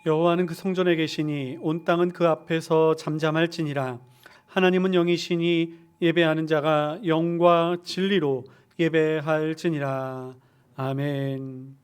여호와는 그 성전에 계시니 온 땅은 그 앞에서 잠잠할지니라. 하나님은 영이시니 예배하는 자가 영과 진리로 예배할지니라. 아멘.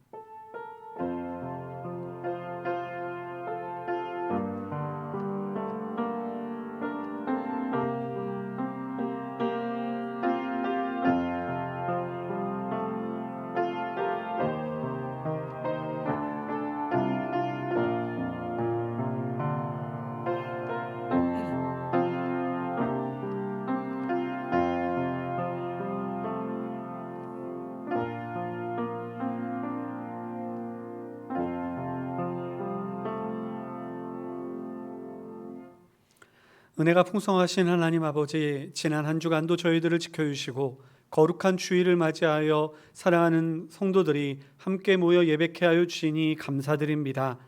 은혜가 풍성하신 하나님 아버지, 지난 한 주간도 저희들을 지켜주시고 거룩한 주일을 맞이하여 사랑하는 성도들이 함께 모여 예배케 하여 주시니 감사드립니다.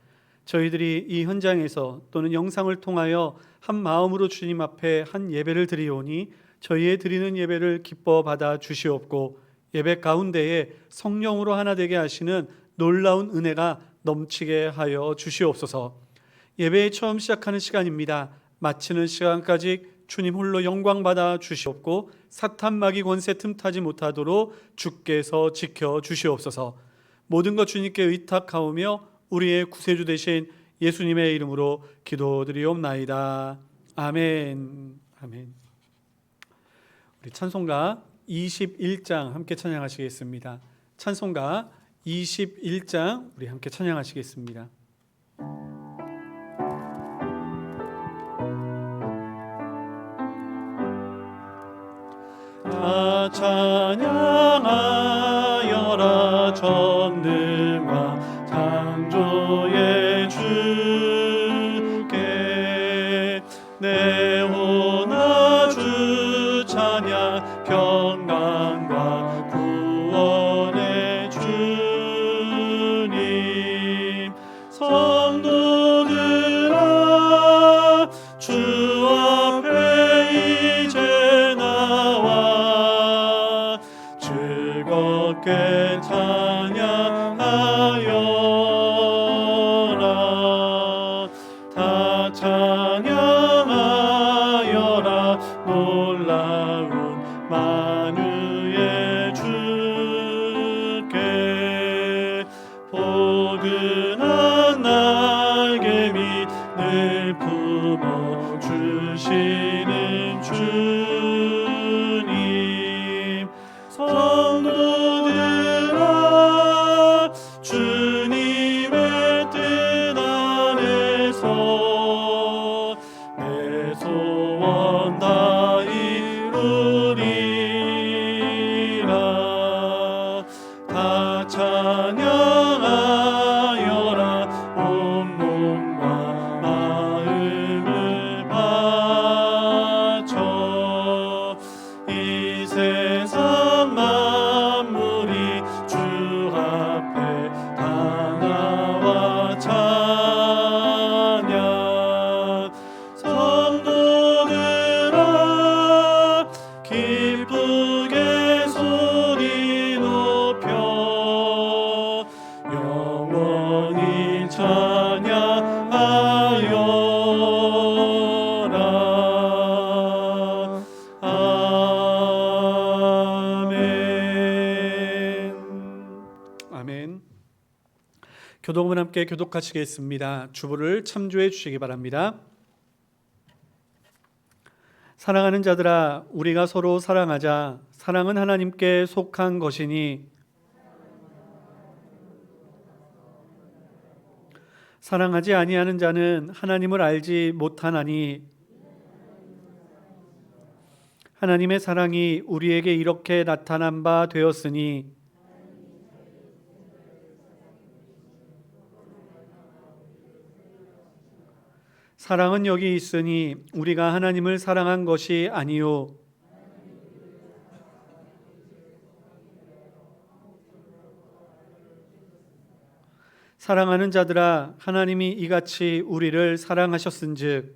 저희들이 이 현장에서 또는 영상을 통하여 한 마음으로 주님 앞에 한 예배를 드리오니 저희의 드리는 예배를 기뻐 받아 주시옵고 예배 가운데에 성령으로 하나 되게 하시는 놀라운 은혜가 넘치게 하여 주시옵소서. 예배의 처음 시작하는 시간입니다. 마치는 시간까지 주님 홀로 영광 받아 주시옵고 사탄 마귀 권세 틈타지 못하도록 주께서 지켜 주시옵소서. 모든 것 주님께 의탁하오며 우리의 구세주 되신 예수님의 이름으로 기도드리옵나이다. 아멘. 아멘. 우리 찬송가 21장 함께 찬양하시겠습니다. 찬송가 21장 우리 함께 찬양하시겠습니다. 찬양하여라 전능한 창조의 주께 내 혼아 주 찬양 평강과 구원의 주님 성도들아 주 앞에 이제 나와 즐겁게 찬양하여라. 다 찬양하여라. 놀라운 만유의 주께 포근한 날개 밑을 품어 주시는 주님 성도들아 주님의 뜻 안에서 함께 교독하시겠습니다. 주보를 참조해 주시기 바랍니다. 사랑하는 자들아, 우리가 서로 사랑하자. 사랑은 하나님께 속한 것이니 사랑하지 아니하는 자는 하나님을 알지 못하나니 하나님의 사랑이 우리에게 이렇게 나타난 바 되었으니 사랑은 여기 있으니 우리가 하나님을 사랑한 것이 아니요 사랑하는 자들아, 하나님이 이같이 우리를 사랑하셨은즉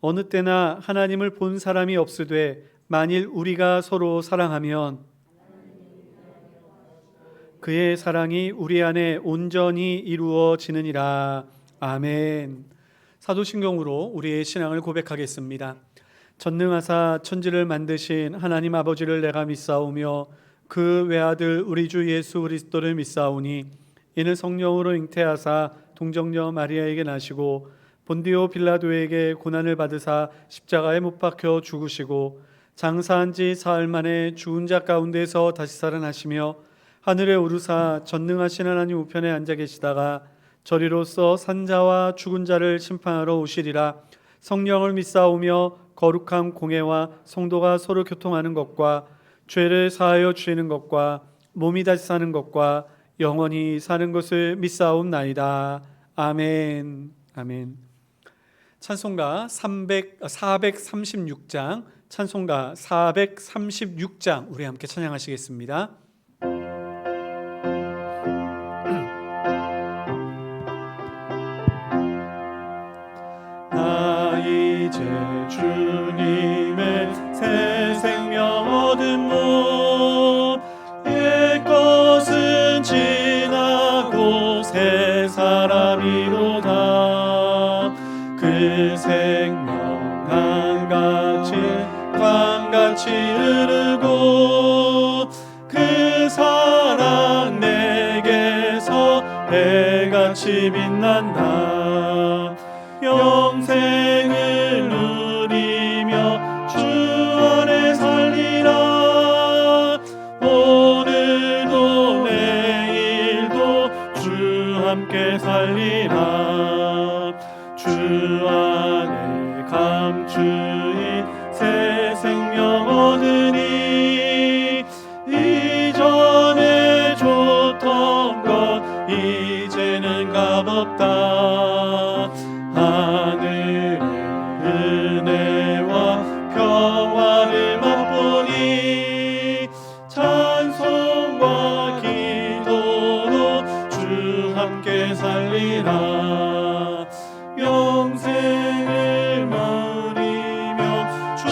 어느 때나 하나님을 본 사람이 없으되 만일 우리가 서로 사랑하면 그의 사랑이 우리 안에 온전히 이루어지느니라. 아멘. 사도신경으로 우리의 신앙을 고백하겠습니다. 전능하사 천지를 만드신 하나님 아버지를 내가 믿사오며 그 외아들 우리 주 예수 그리스도를 믿사오니 이는 성령으로 잉태하사 동정녀 마리아에게 나시고 본디오 빌라도에게 고난을 받으사 십자가에 못 박혀 죽으시고 장사한 지 사흘 만에 죽은 자 가운데서 다시 살아나시며 하늘에 오르사 전능하신 하나님 우편에 앉아 계시다가 저리로서 산자와 죽은 자를 심판하러 오시리라. 성령을 믿사오며 거룩한 공회와 성도가 서로 교통하는 것과 죄를 사하여 주시는 것과 몸이 다시 사는 것과 영원히 사는 것을 믿사옵나이다. 아멘. 아멘. 찬송가 436장, 찬송가 436장 우리 함께 찬양하시겠습니다. 나 이제 주님의 새 생명 얻은 몸 옛것은 지나고 새 사람이로다. 그 생명 강같이 흐르고 그 사랑 내게서 해같이 빛난다. 영생을 누리며 주 안에 살리라. 오늘도 내일도 주 함께 살리라. 주 안에 감추인 새 생명 얻으니 이전에 줬던 것 이제는 값없다. 하늘의 은혜와 평화를 맛보니 찬송과 기도로 주 함께 살리라. 영생을 누리며 주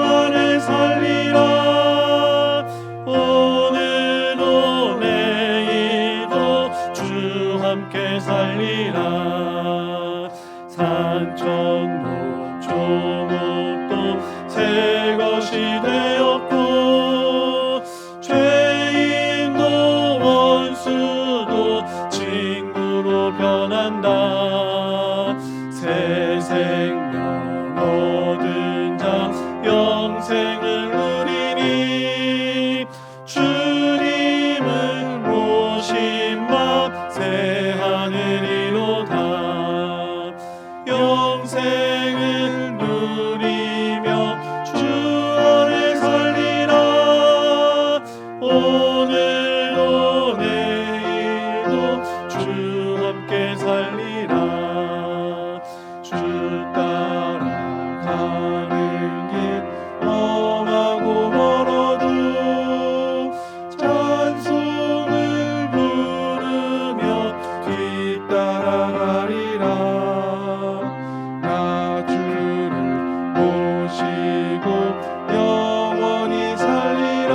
안에 살리라. 오늘도 내일도 주 함께 살리라. 산천도 조목도 새 것이 되었고 죄인도 원수도 친구로 변한다. 새 생명 얻은 자 영생을 누리니 주님을 모신 바 새 하늘이로다. 영생을 누리며 주 안에 살리라. 오늘도 내일도 주 함께 살리라. 주 따라가는 길 험하고 멀어도 찬송을 부르며 뒤따라가리라. 나 주를 모시고 영원히 살리라.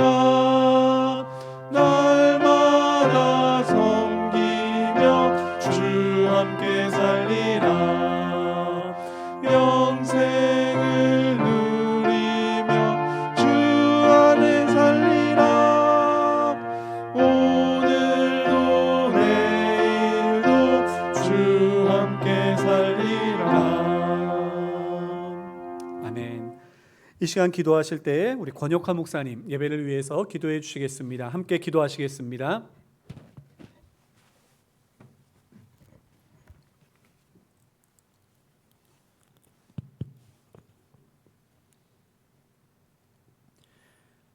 날마다 섬기며 주 함께 살리라. 이 시간 기도하실 때 우리 권혁화 목사님 예배를 위해서 기도해 주시겠습니다. 함께 기도하시겠습니다.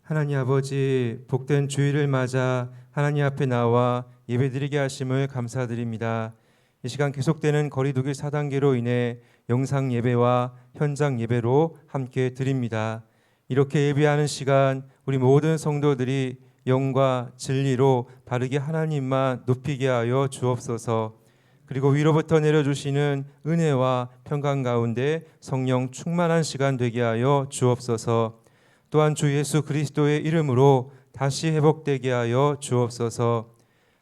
하나님 아버지, 복된 주일을 맞아 하나님 앞에 나와 예배드리게 하심을 감사드립니다. 이 시간 계속되는 거리두기 4단계로 인해 영상 예배와 현장 예배로 함께 드립니다. 이렇게 예배하는 시간 우리 모든 성도들이 영과 진리로 바르게 하나님만 높이게 하여 주옵소서. 그리고 위로부터 내려주시는 은혜와 평강 가운데 성령 충만한 시간 되게 하여 주옵소서. 또한 주 예수 그리스도의 이름으로 다시 회복되게 하여 주옵소서.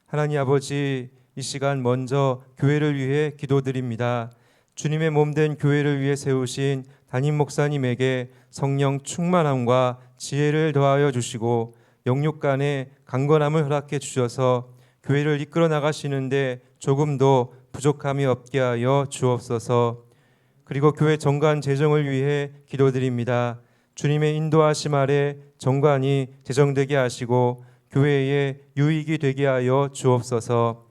하나님 아버지, 이 시간 먼저 교회를 위해 기도드립니다. 주님의 몸된 교회를 위해 세우신 담임 목사님에게 성령 충만함과 지혜를 더하여 주시고 영육 간의 강건함을 허락해 주셔서 교회를 이끌어 나가시는데 조금도 부족함이 없게 하여 주옵소서. 그리고 교회 정관 재정을 위해 기도드립니다. 주님의 인도하심 아래 정관이 제정되게 하시고 교회에 유익이 되게 하여 주옵소서.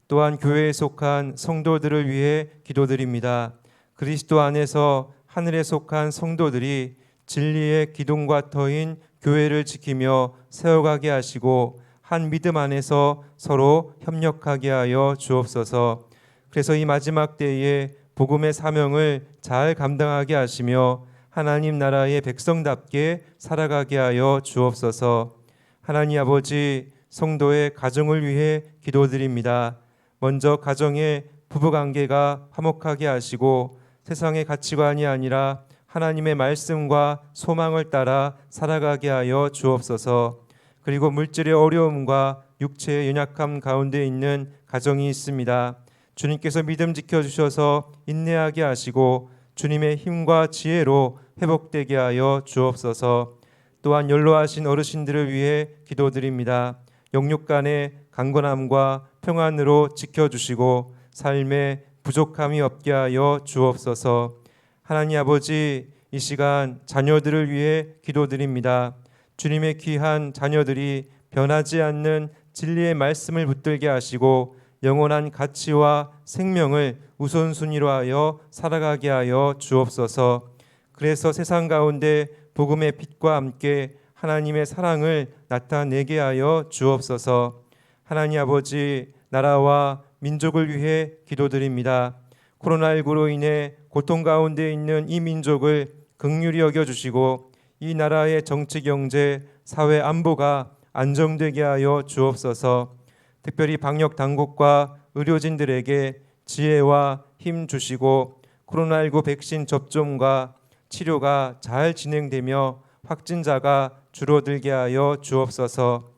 또한 교회에 속한 성도들을 위해 기도드립니다. 그리스도 안에서 하늘에 속한 성도들이 진리의 기둥과 터인 교회를 지키며 세워가게 하시고 한 믿음 안에서 서로 협력하게 하여 주옵소서. 그래서 이 마지막 때에 복음의 사명을 잘 감당하게 하시며 하나님 나라의 백성답게 살아가게 하여 주옵소서. 하나님 아버지, 성도의 가정을 위해 기도드립니다. 먼저 가정의 부부관계가 화목하게 하시고 세상의 가치관이 아니라 하나님의 말씀과 소망을 따라 살아가게 하여 주옵소서. 그리고 물질의 어려움과 육체의 연약함 가운데 있는 가정이 있습니다. 주님께서 믿음 지켜주셔서 인내하게 하시고 주님의 힘과 지혜로 회복되게 하여 주옵소서. 또한 연로하신 어르신들을 위해 기도드립니다. 영육 간의 강건함과 평안으로 지켜주시고 삶에 부족함이 없게 하여 주옵소서. 하나님 아버지, 이 시간 자녀들을 위해 기도드립니다. 주님의 귀한 자녀들이 변하지 않는 진리의 말씀을 붙들게 하시고 영원한 가치와 생명을 우선순위로 하여 살아가게 하여 주옵소서. 그래서 세상 가운데 복음의 빛과 함께 하나님의 사랑을 나타내게 하여 주옵소서. 하나님 아버지, 나라와 민족을 위해 기도드립니다. 코로나19로 인해 고통 가운데 있는 이 민족을 긍휼히 여겨주시고 이 나라의 정치, 경제, 사회 안보가 안정되게 하여 주옵소서. 특별히 방역 당국과 의료진들에게 지혜와 힘 주시고 코로나19 백신 접종과 치료가 잘 진행되며 확진자가 줄어들게 하여 주옵소서.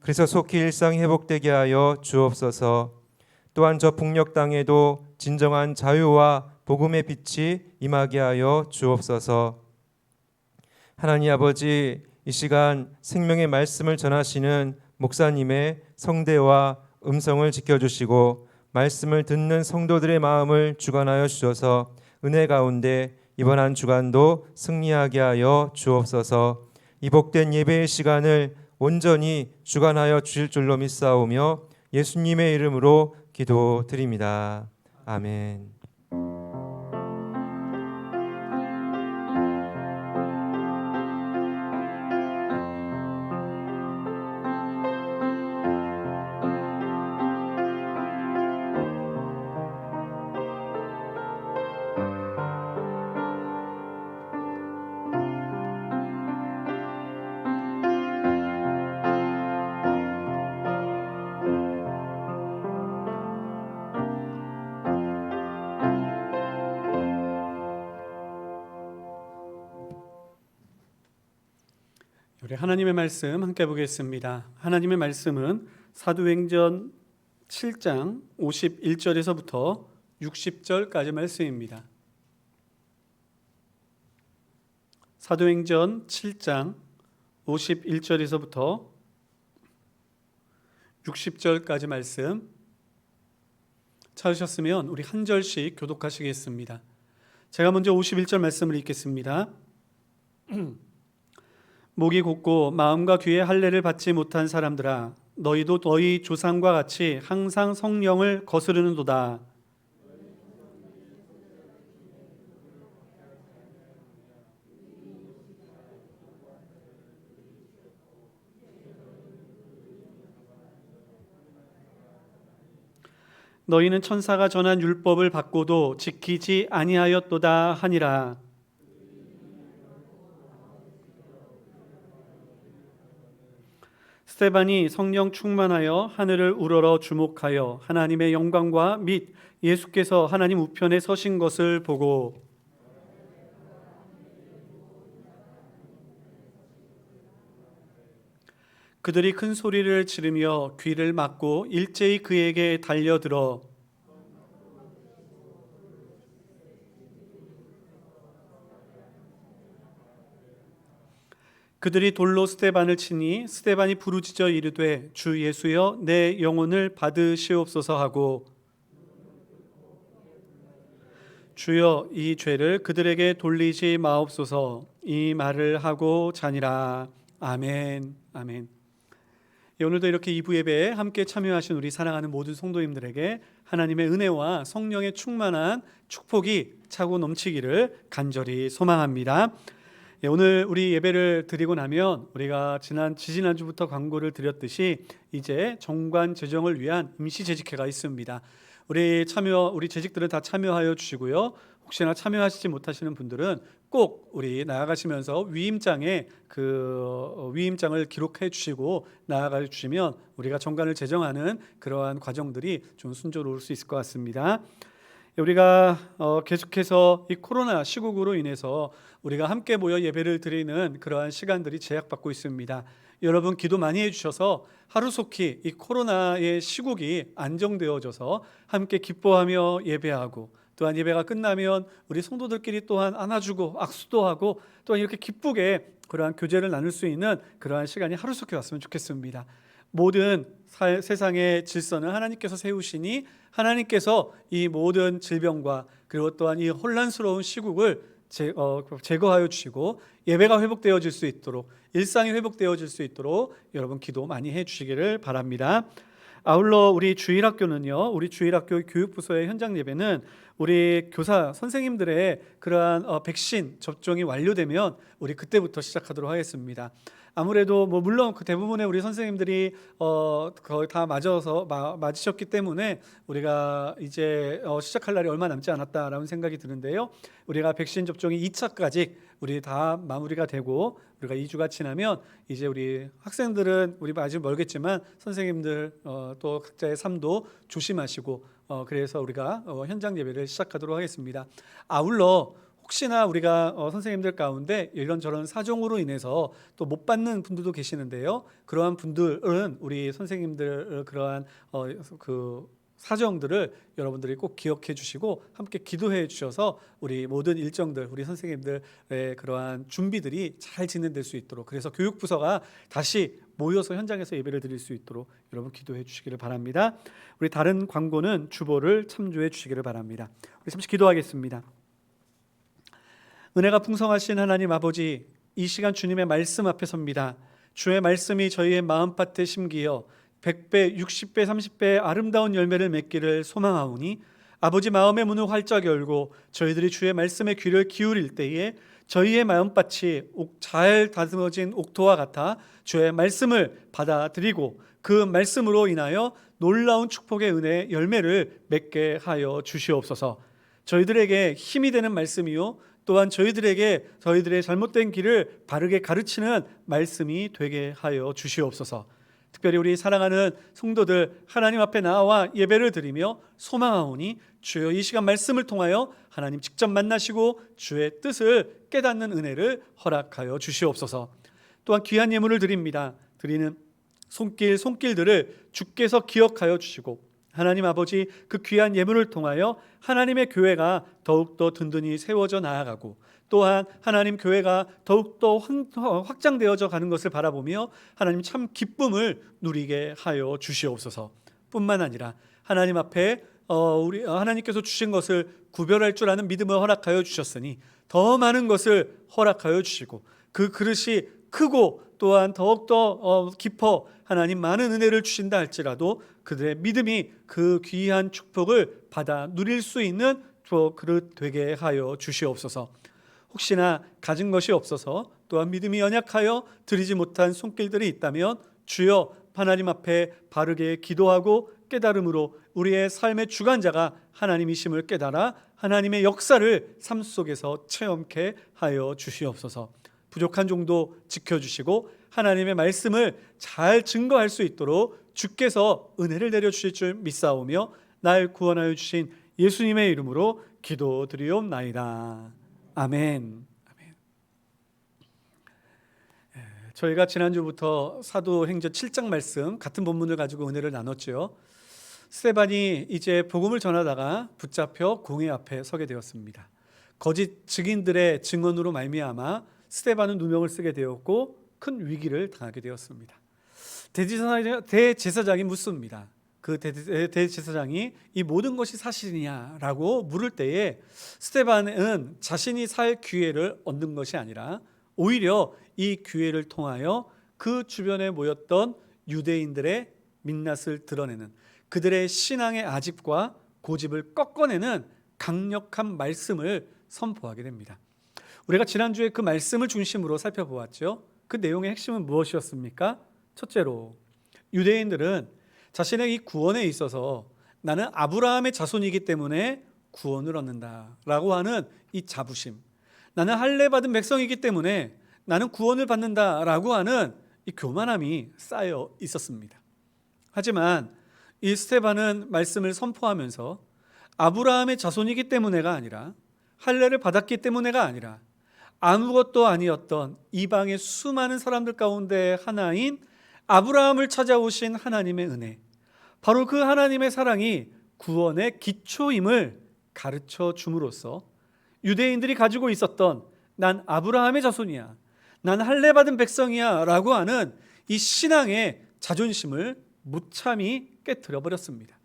그래서 속히 일상이 회복되게 하여 주옵소서. 또한 저 북녘 땅에도 진정한 자유와 복음의 빛이 임하게 하여 주옵소서. 하나님 아버지, 이 시간 생명의 말씀을 전하시는 목사님의 성대와 음성을 지켜주시고 말씀을 듣는 성도들의 마음을 주관하여 주셔서 은혜 가운데 이번 한 주간도 승리하게 하여 주옵소서. 이 복된 예배의 시간을 온전히 주관하여 주실 줄로 믿사오며 예수님의 이름으로 기도드립니다. 아멘. 우리 하나님의 말씀 함께 보겠습니다. 하나님의 말씀은 사도행전 7장 51절에서부터 60절까지 말씀입니다. 사도행전 7장 51절에서부터 60절까지 말씀 찾으셨으면 우리 한 절씩 교독하시겠습니다. 제가 먼저 51절 말씀을 읽겠습니다. 목이 곧고 마음과 귀의 할례를 받지 못한 사람들아, 너희도 너희 조상과 같이 항상 성령을 거스르는도다. 너희는 천사가 전한 율법을 받고도 지키지 아니하였도다 하니라. 스데반이 성령 충만하여 하늘을 우러러 주목하여 하나님의 영광과 및 예수께서 하나님 우편에 서신 것을 보고 그들이 큰 소리를 지르며 귀를 막고 일제히 그에게 달려들어 그들이 돌로 스데반을 치니 스데반이 부르짖어 이르되 주 예수여 내 영혼을 받으시옵소서 하고 주여 이 죄를 그들에게 돌리지 마옵소서 이 말을 하고 자니라. 아멘. 아멘. 오늘도 이렇게 2부 예배에 함께 참여하신 우리 사랑하는 모든 성도님들에게 하나님의 은혜와 성령의 충만한 축복이 차고 넘치기를 간절히 소망합니다. 오늘 우리 예배를 드리고 나면 우리가 지지난주부터 광고를 드렸듯이 이제 정관 제정을 위한 임시 재직회가 있습니다. 우리 재직들은 다 참여하여 주시고요. 혹시나 참여하시지 못하시는 분들은 꼭 우리 나아가시면서 위임장에 위임장을 기록해 주시고 나아가 주시면 우리가 정관을 제정하는 그러한 과정들이 좀 순조로울 수 있을 것 같습니다. 우리가 계속해서 이 코로나 시국으로 인해서 우리가 함께 모여 예배를 드리는 그러한 시간들이 제약받고 있습니다. 여러분 기도 많이 해주셔서 하루속히 이 코로나의 시국이 안정되어져서 함께 기뻐하며 예배하고 또한 예배가 끝나면 우리 성도들끼리 또한 안아주고 악수도 하고 또한 이렇게 기쁘게 그러한 교제를 나눌 수 있는 그러한 시간이 하루속히 왔으면 좋겠습니다. 모든 세상의 질서는 하나님께서 세우시니 하나님께서 이 모든 질병과 그리고 또한 이 혼란스러운 시국을 제거하여 주시고 예배가 회복되어질 수 있도록 일상이 회복되어질 수 있도록 여러분 기도 많이 해주시기를 바랍니다. 아울러 우리 주일학교는요, 우리 주일학교 교육부서의 현장 예배는 우리 교사 선생님들의 그러한 백신 접종이 완료되면 우리 그때부터 시작하도록 하겠습니다. 아무래도 물론 그 대부분의 우리 선생님들이 거의 다 맞으셨기 때문에 우리가 이제 시작할 날이 얼마 남지 않았다라는 생각이 드는데요. 우리가 백신 접종이 2차까지 우리 다 마무리가 되고 우리가 2주가 지나면 이제 우리 학생들은 우리 아직 멀겠지만 선생님들 또 각자의 삶도 조심하시고 그래서 우리가 현장 예배를 시작하도록 하겠습니다. 아울러 혹시나 우리가 선생님들 가운데 이런저런 사정으로 인해서 또 못 받는 분들도 계시는데요. 그러한 분들은 우리 선생님들 그러한 그 사정들을 여러분들이 꼭 기억해 주시고 함께 기도해 주셔서 우리 모든 일정들, 우리 선생님들의 그러한 준비들이 잘 진행될 수 있도록, 그래서 교육부서가 다시 모여서 현장에서 예배를 드릴 수 있도록 여러분 기도해 주시기를 바랍니다. 우리 다른 광고는 주보를 참조해 주시기를 바랍니다. 우리 잠시 기도하겠습니다. 은혜가 풍성하신 하나님 아버지, 이 시간 주님의 말씀 앞에 섭니다. 주의 말씀이 저희의 마음밭에 심기어 100배, 60배, 30배의 아름다운 열매를 맺기를 소망하오니 아버지 마음의 문을 활짝 열고 저희들이 주의 말씀에 귀를 기울일 때에 저희의 마음밭이 잘 다듬어진 옥토와 같아 주의 말씀을 받아들이고 그 말씀으로 인하여 놀라운 축복의 은혜의 열매를 맺게 하여 주시옵소서. 저희들에게 힘이 되는 말씀이요 또한 저희들의 잘못된 길을 바르게 가르치는 말씀이 되게 하여 주시옵소서. 특별히 우리 사랑하는 성도들 하나님 앞에 나와 예배를 드리며 소망하오니 주여 이 시간 말씀을 통하여 하나님 직접 만나시고 주의 뜻을 깨닫는 은혜를 허락하여 주시옵소서. 또한 귀한 예물을 드립니다. 드리는 손길들을 주께서 기억하여 주시고 하나님 아버지 그 귀한 예물을 통하여 하나님의 교회가 더욱더 든든히 세워져 나아가고 또한 하나님 교회가 더욱더 확장되어져 가는 것을 바라보며 하나님 참 기쁨을 누리게 하여 주시옵소서. 뿐만 아니라 하나님 앞에 우리 하나님께서 주신 것을 구별할 줄 아는 믿음을 허락하여 주셨으니 더 많은 것을 허락하여 주시고 그 그릇이 크고 또한 더욱더 깊어 하나님 많은 은혜를 주신다 할지라도 그들의 믿음이 그 귀한 축복을 받아 누릴 수 있는 그릇 되게 하여 주시옵소서. 혹시나 가진 것이 없어서 또한 믿음이 연약하여 드리지 못한 손길들이 있다면 주여 하나님 앞에 바르게 기도하고 깨달음으로 우리의 삶의 주관자가 하나님이심을 깨달아 하나님의 역사를 삶 속에서 체험케 하여 주시옵소서. 부족한 종도 지켜주시고 하나님의 말씀을 잘 증거할 수 있도록 주께서 은혜를 내려주실 줄 믿사오며 날 구원하여 주신 예수님의 이름으로 기도드리옵나이다. 아멘. 저희가 지난주부터 사도행전 7장 말씀 같은 본문을 가지고 은혜를 나눴죠. 스데반이 이제 복음을 전하다가 붙잡혀 공회 앞에 서게 되었습니다. 거짓 증인들의 증언으로 말미암아 스데반은 누명을 쓰게 되었고 큰 위기를 당하게 되었습니다. 대제사장이 묻습니다. 그 대제사장이 이 모든 것이 사실이냐라고 물을 때에 스데반은 자신이 살 기회를 얻는 것이 아니라 오히려 이 기회를 통하여 그 주변에 모였던 유대인들의 민낯을 드러내는 그들의 신앙의 아집과 고집을 꺾어내는 강력한 말씀을 선포하게 됩니다. 우리가 지난주에 그 말씀을 중심으로 살펴보았죠. 그 내용의 핵심은 무엇이었습니까? 첫째로 유대인들은 자신의 이 구원에 있어서 나는 아브라함의 자손이기 때문에 구원을 얻는다라고 하는 이 자부심, 나는 할례 받은 백성이기 때문에 나는 구원을 받는다라고 하는 이 교만함이 쌓여 있었습니다. 하지만 이 스데반은 말씀을 선포하면서 아브라함의 자손이기 때문에가 아니라 할례를 받았기 때문에가 아니라 아무것도 아니었던 이방의 수많은 사람들 가운데 하나인 아브라함을 찾아오신 하나님의 은혜, 바로 그 하나님의 사랑이 구원의 기초임을 가르쳐 줌으로써 유대인들이 가지고 있었던 난 아브라함의 자손이야, 난 할례 받은 백성이야 라고 하는 이 신앙의 자존심을 무참히 깨트려 버렸습니다.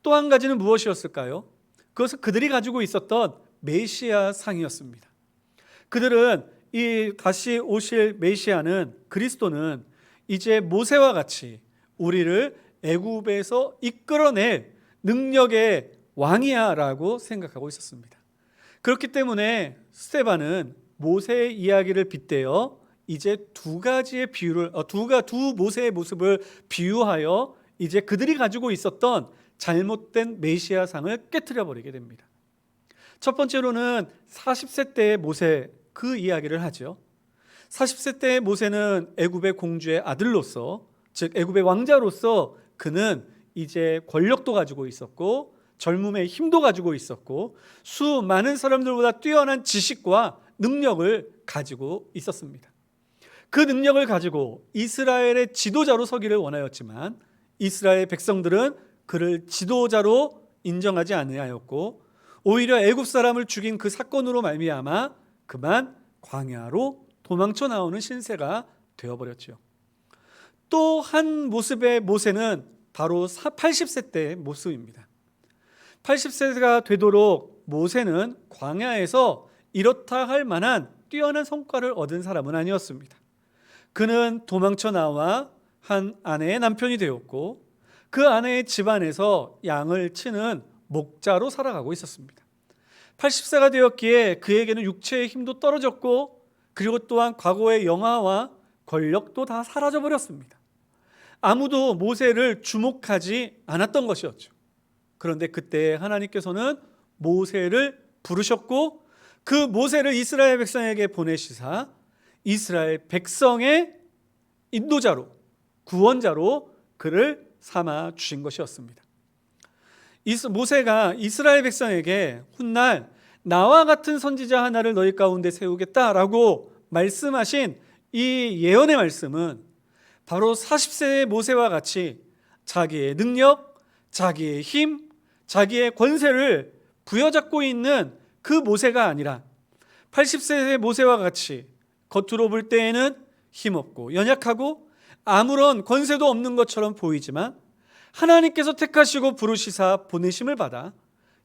또 한 가지는 무엇이었을까요? 그것은 그들이 가지고 있었던 메시아 상이었습니다. 그들은 이 다시 오실 메시아는, 그리스도는 이제 모세와 같이 우리를 애굽에서 이끌어낼 능력의 왕이야라고 생각하고 있었습니다. 그렇기 때문에 스데반은 모세의 이야기를 빗대어 이제 두 모세의 모습을 비유하여 이제 그들이 가지고 있었던 잘못된 메시아상을 깨트려 버리게 됩니다. 첫 번째로는 40세 때의 모세, 그 이야기를 하죠. 40세 때의 모세는 애굽의 공주의 아들로서, 즉 애굽의 왕자로서 그는 이제 권력도 가지고 있었고 젊음의 힘도 가지고 있었고 수많은 사람들보다 뛰어난 지식과 능력을 가지고 있었습니다. 그 능력을 가지고 이스라엘의 지도자로 서기를 원하였지만 이스라엘 백성들은 그를 지도자로 인정하지 아니하였고 오히려 애굽 사람을 죽인 그 사건으로 말미암아 그만 광야로 도망쳐 나오는 신세가 되어버렸죠. 또 한 모습의 모세는 바로 80세 때의 모습입니다. 80세가 되도록 모세는 광야에서 이렇다 할 만한 뛰어난 성과를 얻은 사람은 아니었습니다. 그는 도망쳐 나와 한 아내의 남편이 되었고 그 아내의 집안에서 양을 치는 목자로 살아가고 있었습니다. 80세가 되었기에 그에게는 육체의 힘도 떨어졌고 그리고 또한 과거의 영화와 권력도 다 사라져버렸습니다. 아무도 모세를 주목하지 않았던 것이었죠. 그런데 그때 하나님께서는 모세를 부르셨고 그 모세를 이스라엘 백성에게 보내시사 이스라엘 백성의 인도자로, 구원자로 그를 삼아 주신 것이었습니다. 모세가 이스라엘 백성에게 훗날 나와 같은 선지자 하나를 너희 가운데 세우겠다라고 말씀하신 이 예언의 말씀은 바로 40세의 모세와 같이 자기의 능력, 자기의 힘, 자기의 권세를 부여잡고 있는 그 모세가 아니라 80세의 모세와 같이 겉으로 볼 때에는 힘없고 연약하고 아무런 권세도 없는 것처럼 보이지만 하나님께서 택하시고 부르시사 보내심을 받아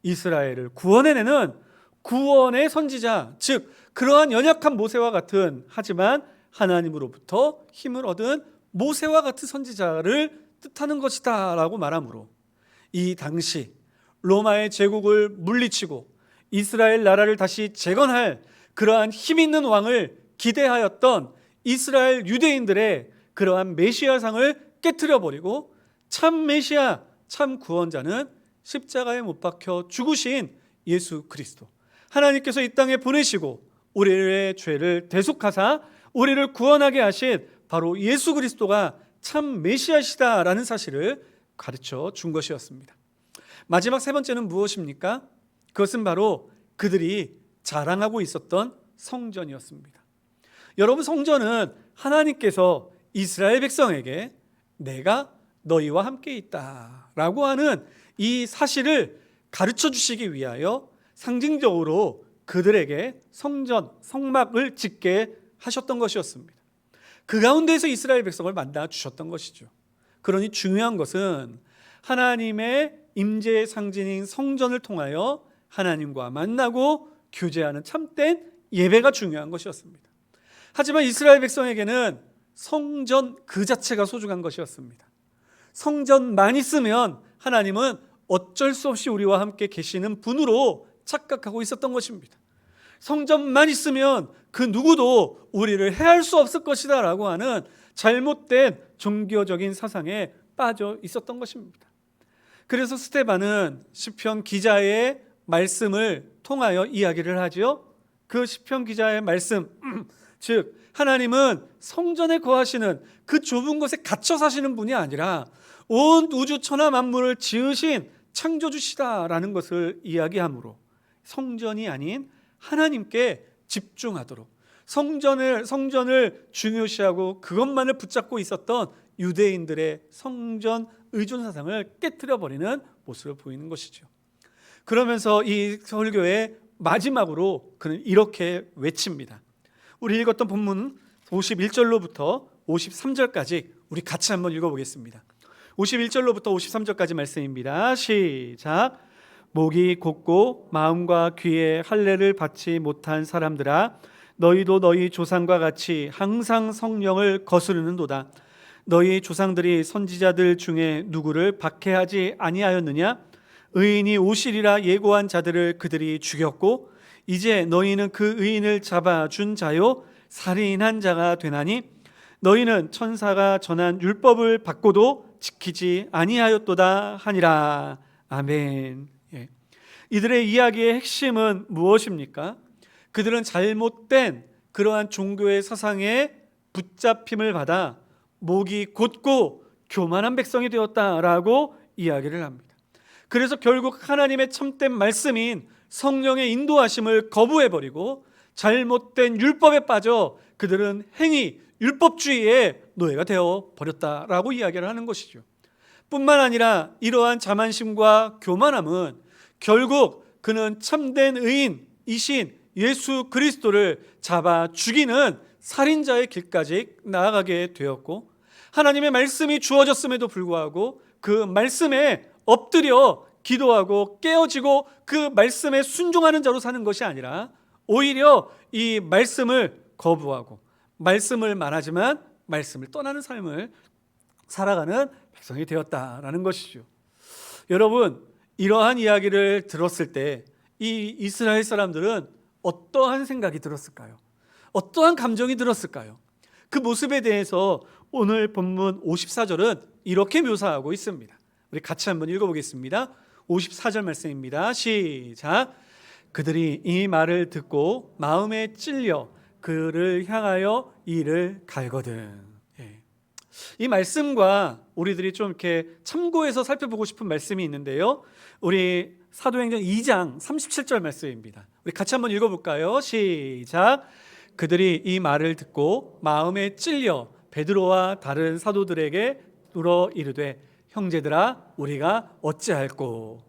이스라엘을 구원해내는 구원의 선지자, 즉 그러한 연약한 모세와 같은, 하지만 하나님으로부터 힘을 얻은 모세와 같은 선지자를 뜻하는 것이다 라고 말하므로, 이 당시 로마의 제국을 물리치고 이스라엘 나라를 다시 재건할 그러한 힘 있는 왕을 기대하였던 이스라엘 유대인들의 그러한 메시아상을 깨트려 버리고, 참 메시아, 참 구원자는 십자가에 못 박혀 죽으신 예수 그리스도, 하나님께서 이 땅에 보내시고 우리의 죄를 대속하사 우리를 구원하게 하신 바로 예수 그리스도가 참 메시아시다라는 사실을 가르쳐 준 것이었습니다. 마지막 세 번째는 무엇입니까? 그것은 바로 그들이 자랑하고 있었던 성전이었습니다. 여러분, 성전은 하나님께서 이스라엘 백성에게 내가 너희와 함께 있다라고 하는 이 사실을 가르쳐 주시기 위하여 상징적으로 그들에게 성전, 성막을 짓게 하셨던 것이었습니다. 그 가운데에서 이스라엘 백성을 만나 주셨던 것이죠. 그러니 중요한 것은 하나님의 임재의 상징인 성전을 통하여 하나님과 만나고 교제하는 참된 예배가 중요한 것이었습니다. 하지만 이스라엘 백성에게는 성전 그 자체가 소중한 것이었습니다. 성전만 있으면 하나님은 어쩔 수 없이 우리와 함께 계시는 분으로 착각하고 있었던 것입니다. 성전만 있으면 그 누구도 우리를 해할 수 없을 것이다 라고 하는 잘못된 종교적인 사상에 빠져 있었던 것입니다. 그래서 스데반은 시편 기자의 말씀을 통하여 이야기를 하죠. 그 시편 기자의 말씀, 즉 하나님은 성전에 거하시는 그 좁은 곳에 갇혀 사시는 분이 아니라 온 우주 천하 만물을 지으신 창조주시다라는 것을 이야기하므로 성전이 아닌 하나님께 집중하도록, 성전을 중요시하고 그것만을 붙잡고 있었던 유대인들의 성전 의존 사상을 깨트려 버리는 모습을 보이는 것이죠. 그러면서 이 설교의 마지막으로 그는 이렇게 외칩니다. 우리 읽었던 본문 51절로부터 53절까지 우리 같이 한번 읽어보겠습니다. 51절로부터 53절까지 말씀입니다. 시작. 목이 곧고 마음과 귀에 할례를 받지 못한 사람들아, 너희도 너희 조상과 같이 항상 성령을 거스르는도다. 너희 조상들이 선지자들 중에 누구를 박해하지 아니하였느냐? 의인이 오시리라 예고한 자들을 그들이 죽였고, 이제 너희는 그 의인을 잡아준 자요 살인한 자가 되나니, 너희는 천사가 전한 율법을 받고도 지키지 아니하였도다 하니라. 아멘. 이들의 이야기의 핵심은 무엇입니까? 그들은 잘못된 그러한 종교의 사상에 붙잡힘을 받아 목이 곧고 교만한 백성이 되었다라고 이야기를 합니다. 그래서 결국 하나님의 참된 말씀인 성령의 인도하심을 거부해버리고 잘못된 율법에 빠져 그들은 행위, 율법주의의 노예가 되어버렸다라고 이야기를 하는 것이죠. 뿐만 아니라 이러한 자만심과 교만함은 결국 그는 참된 의인이신 예수 그리스도를 잡아 죽이는 살인자의 길까지 나아가게 되었고, 하나님의 말씀이 주어졌음에도 불구하고 그 말씀에 엎드려 기도하고 깨어지고 그 말씀에 순종하는 자로 사는 것이 아니라 오히려 이 말씀을 거부하고 말씀을 말하지만 말씀을 떠나는 삶을 살아가는 백성이 되었다라는 것이죠. 여러분, 이러한 이야기를 들었을 때 이 이스라엘 사람들은 어떠한 생각이 들었을까요? 어떠한 감정이 들었을까요? 그 모습에 대해서 오늘 본문 54절은 이렇게 묘사하고 있습니다. 우리 같이 한번 읽어보겠습니다. 54절 말씀입니다. 시작. 그들이 이 말을 듣고 마음에 찔려 그를 향하여 이를 갈거든. 이 말씀과 우리들이 좀 이렇게 참고해서 살펴보고 싶은 말씀이 있는데요. 우리 사도행전 2장 37절 말씀입니다. 우리 같이 한번 읽어볼까요? 시작. 그들이 이 말을 듣고 마음에 찔려 베드로와 다른 사도들에게 물어 이르되 형제들아 우리가 어찌할꼬.